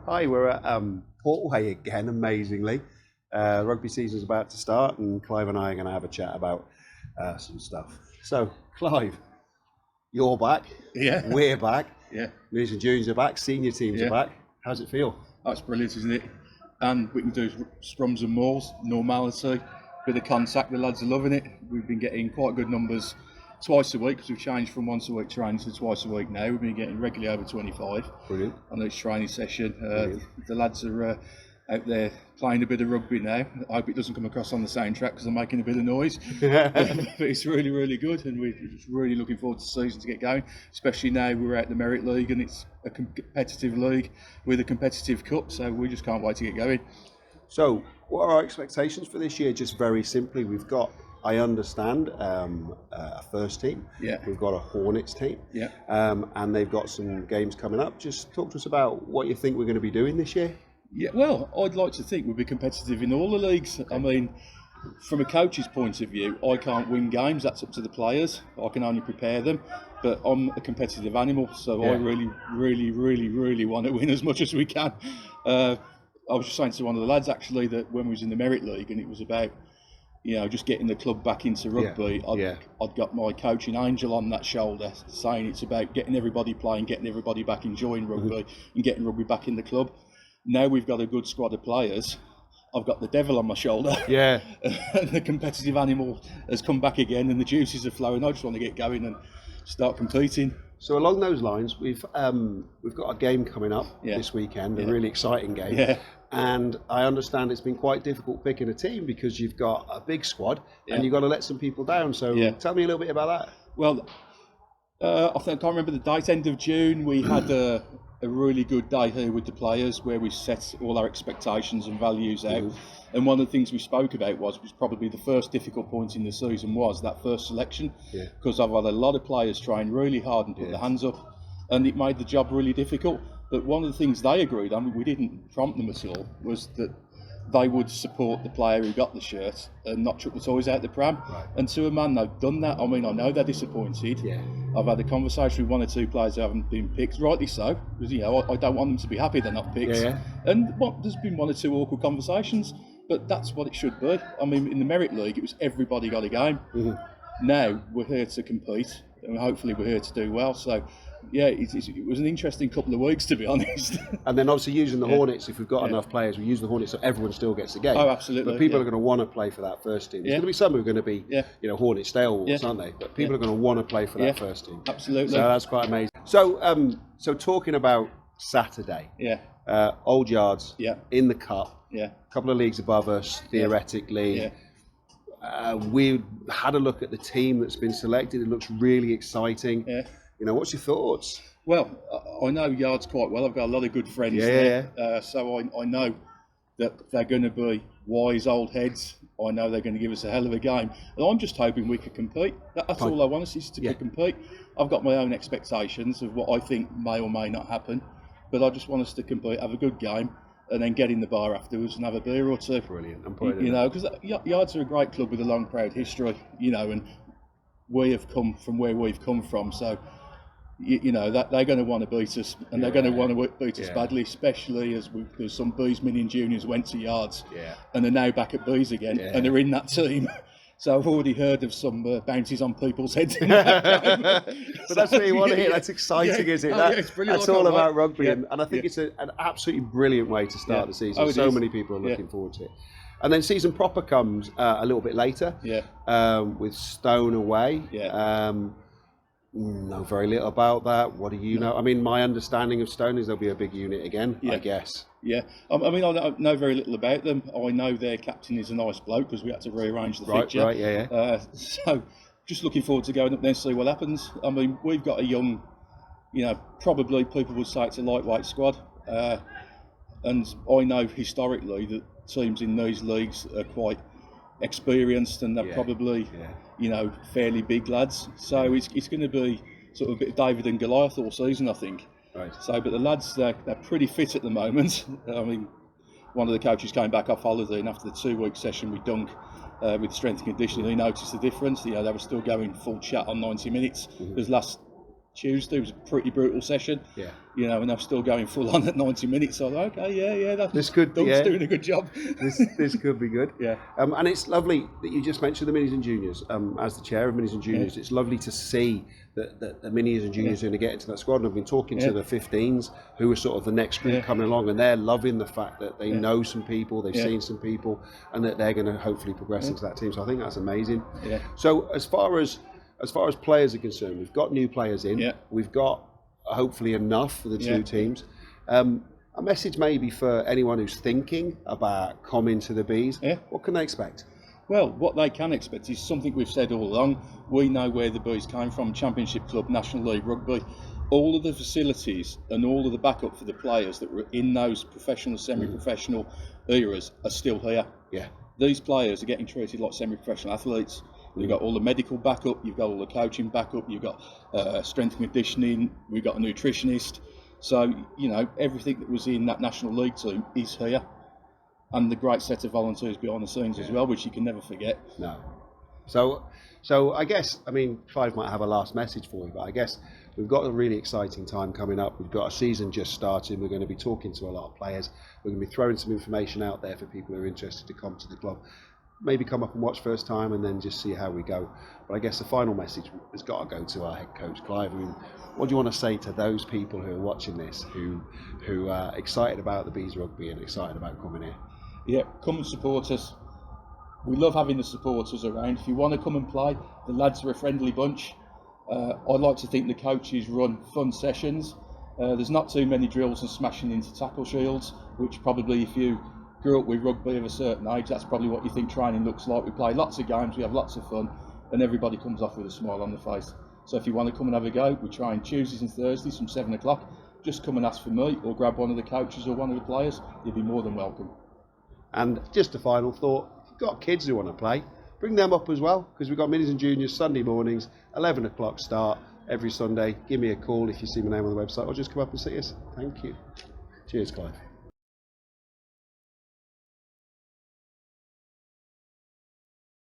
Hi, we're at Portway again, amazingly. Rugby season's about to start, and Clive and I are going to have a chat about some stuff. So, Clive, you're back. Yeah. We're back. Yeah. Mayors and juniors are back. Senior teams are back. How's it feel? That's brilliant, isn't it? And we can do scrums and mauls, normality, bit of contact. The lads are loving it. We've been getting quite good numbers twice a week because we've changed from once a week training to twice a week now. We've been getting regularly over 25 Brilliant. on each training session. The lads are out there playing a bit of rugby now. I hope it doesn't come across on the soundtrack because I'm making a bit of noise. But it's really, really good, and we're just really looking forward to the season to get going, especially now we're at the Merit League and it's a competitive league with a competitive cup, so we just can't wait to get going. So, what are our expectations for this year? Just very simply, we've got, I understand, a first team. Yeah. We've got a Hornets team. Yeah. And they've got some games coming up. Just talk to us about what you think we're going to be doing this year. Yeah, well, I'd like to think we'll be competitive in all the leagues. I mean, from a coach's point of view, I can't win games. That's up to the players. I can only prepare them. But I'm a competitive animal, so I really, really, really, really want to win as much as we can. I was just saying to one of the lads, actually, that when we was in the Merit League and it was about, just getting the club back into rugby, I'd got my coaching angel on that shoulder saying it's about getting everybody playing, getting everybody back enjoying rugby and getting rugby back in the club. Now we've got a good squad of players, I've got the devil on my shoulder. Yeah. And the competitive animal has come back again and the juices are flowing. I just want to get going and start competing. So along those lines, we've got a game coming up this weekend, a really exciting game. Yeah. And I understand it's been quite difficult picking a team because you've got a big squad and you've got to let some people down. So tell me a little bit about that. Well, I can't remember the date, end of June, we had a really good day here with the players where we set all our expectations and values out. And one of the things we spoke about was probably the first difficult point in the season was that first selection, because I've had a lot of players trying really hard and put their hands up, and it made the job really difficult. But one of the things they agreed on, we didn't prompt them at all, was that they would support the player who got the shirt and not chuck the toys out the pram. Right. And to a man, they've done that. I mean, I know they're disappointed. Yeah. I've had a conversation with one or two players who haven't been picked, rightly so, because I don't want them to be happy they're not picked. Yeah. And there's been one or two awkward conversations, but that's what it should be. I mean, in the Merit League, it was everybody got a game. Now we're here to compete, and hopefully we're here to do well. So, yeah, it was an interesting couple of weeks, to be honest. And then obviously using the Hornets, if we've got enough players, we use the Hornets so everyone still gets a game. Oh, absolutely. But people are going to want to play for that first team. There's going to be some who are going to be, Hornet stalwarts, aren't they? But people are going to want to play for that first team. Absolutely. So that's quite amazing. So, so talking about Saturday, Old Yards in the Cup, a couple of leagues above us, theoretically. We had a look at the team that's been selected. It looks really exciting. What's your thoughts? Well, I know Yards quite well. I've got a lot of good friends there. So I know that they're going to be wise old heads. I know they're going to give us a hell of a game. And I'm just hoping we could compete. That's all I want us is to compete. I've got my own expectations of what I think may or may not happen. But I just want us to compete, have a good game, and then get in the bar afterwards and have a beer or two. Brilliant. Because Yards are a great club with a long, proud history, and we have come from where we've come from. So, that they're going to want to beat us, and they're going to want to beat us badly, especially as some B's Minion juniors went to Yards and are now back at B's again, and they're in that team. So I've already heard of some bounties on people's heads. But that's what you want to hear. That's exciting, isn't it? It's brilliant. That's all about rugby, and I think it's an absolutely brilliant way to start the season. So many people are looking forward to it. And then season proper comes a little bit later, with Stone away. Know very little about that. What do you know? I mean, my understanding of Stone is there'll be a big unit again, I guess. Yeah, I mean, I know very little about them. I know their captain is a nice bloke because we had to rearrange the fixture. Right, so, just looking forward to going up there and see what happens. I mean, we've got a young, probably people would say it's a lightweight squad. And I know historically that teams in these leagues are quite experienced and they're probably, fairly big lads. So it's going to be sort of a bit of David and Goliath all season, I think. Right. So, but the lads, they're pretty fit at the moment. I mean, one of the coaches came back off holiday, and after the 2-week session with Dunk, with strength and conditioning, he noticed the difference. They were still going full chat on 90 minutes. Because last Tuesday. It was a pretty brutal session. Yeah. You know, and I'm still going full on at 90 minutes. So okay, this could Doug's doing a good job. this could be good. Yeah. And it's lovely that you just mentioned the minis and juniors. As the chair of minis and juniors, it's lovely to see that the minis and juniors are going to get into that squad. And I've been talking to the 15s, who are sort of the next group coming along, and they're loving the fact that they know some people, they've seen some people, and that they're going to hopefully progress into that team. So I think that's amazing. Yeah. So as far as players are concerned, we've got new players in. Yeah. We've got hopefully enough for the two teams. A message maybe for anyone who's thinking about coming to the Bees. Yeah. What can they expect? Well, what they can expect is something we've said all along. We know where the Bees came from, Championship Club, National League Rugby. All of the facilities and all of the backup for the players that were in those professional, semi-professional eras are still here. Yeah. These players are getting treated like semi-professional athletes. You've got all the medical backup, you've got all the coaching backup, you've got strength and conditioning, we've got a nutritionist. So, you know, everything that was in that National League team is here. And the great set of volunteers behind the scenes as well, which you can never forget. No. So I guess, I mean, Clive might have a last message for you, but I guess we've got a really exciting time coming up. We've got a season just starting. We're going to be talking to a lot of players. We're going to be throwing some information out there for people who are interested to come to the club. Maybe come up and watch first time and then just see how we go. But I guess the final message has got to go to our head coach, Clive. I mean, what do you want to say to those people who are watching this, who are excited about the Bees Rugby and excited about coming here? Yeah, come and support us. We love having the supporters around. If you want to come and play, the lads are a friendly bunch. I'd like to think the coaches run fun sessions. There's not too many drills and smashing into tackle shields, which probably if you grew up with rugby of a certain age, that's probably what you think training looks like. We play lots of games, we have lots of fun, and everybody comes off with a smile on the face. So if you want to come and have a go, we try on Tuesdays and Thursdays from 7 o'clock. Just come and ask for me or grab one of the coaches or one of the players. You'll be more than welcome. And just a final thought, if you've got kids who want to play, bring them up as well, because we've got minis and juniors Sunday mornings, 11 o'clock start every Sunday. Give me a call if you see my name on the website, or just come up and see us. Thank you. Cheers, Clive.